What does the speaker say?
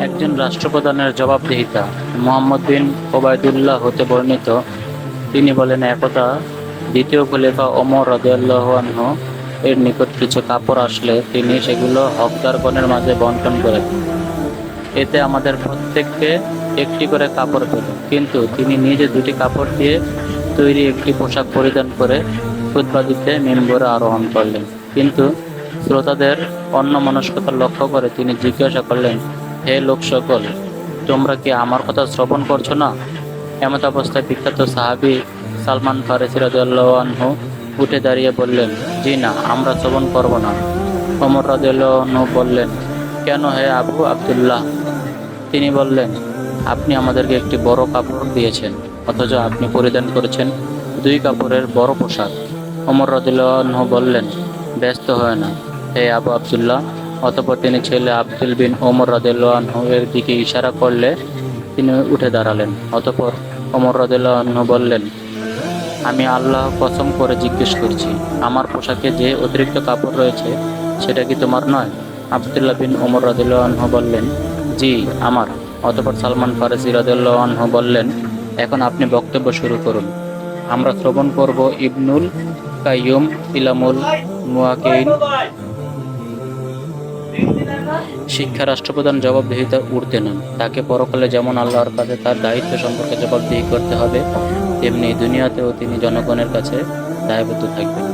একজন রাষ্ট্রপ্রধানের জবাবদিহিতা। মুহাম্মদ বিন ওবায়দুল্লাহ হতে বর্ণিত, তিনি বলেন, একদা দ্বিতীয় খলিফা ওমর রাদিয়াল্লাহু আনহু এর নিকট কিছু কাপড় আসলে তিনি সেগুলো হকদারগণের মাঝে বন্টন করে দেন। এতে আমাদের প্রত্যেককে একটি করে কাপড় পেল, কিন্তু তিনি নিজে দুটি কাপড় দিয়ে তৈরি একটি পোশাক পরিধান করে খুতবা দিতে মিম্বরে আরোহণ করলেন। কিন্তু শ্রোতাদের অন্যমনস্কতা লক্ষ্য করে তিনি জিজ্ঞাসা করলেন, হে লোক সকল, তোমরা কি আমার কথা শ্রবণ করছো না? এমত অবস্থায় বিখ্যাত সাহাবী সালমান ফারসি রাদিয়াল্লাহু আনহু উঠে দাঁড়িয়ে বললেন, জি না, আমরা শ্রবণ করব না। ওমর রাদিয়াল্লাহু আনহু বললেন, কেন হে আবু আব্দুল্লাহ? তিনি বললেন, আপনি আমাদেরকে একটি বড় কাপড় দিয়েছেন, অথচ আপনি পরিধান করেছেন দুই কাপড়ের বড় পোশাক। ওমর রাদিয়াল্লাহু আনহু বললেন, ব্যস্ত হয় না হে আবু আব্দুল্লাহ। অতঃপর তিনি ছেলে আব্দুল বিন ওমর রাদিয়াল্লাহু আনহু এর দিকে ইশারা করলে তিনি উঠে দাঁড়ালেন। অতঃপর ওমর রাদিয়াল্লাহু আনহু বললেন, আমি আল্লাহ কসম করে জিজ্ঞেস করছি, আমার পোশাকে যে অতিরিক্ত কাপড় রয়েছে সেটা কি তোমার নয়? আব্দুল্লাহ বিন ওমর রাদিয়াল্লাহু আনহু বললেন, জি, আমার। অতঃপর সালমান ফারসি রাদিয়াল্লাহু আনহু বললেন, এখন আপনি বক্তব্য শুরু করুন। আমরা শ্রবণ করব ইবনুল কাইয়ুম ইলামুল মুওয়াক্কিঈন। শিক্ষা রাষ্ট্রপ্রধান জবাবদিহিতার ঊর্ধ্বে নন। তাকে পরকালে যেমন আল্লাহর কাছে তার দায়িত্ব সম্পর্কে জবাবদিহি করতে হবে, তেমনি দুনিয়াতেও তিনি জনগণের কাছে দায়বদ্ধ থাকবেন।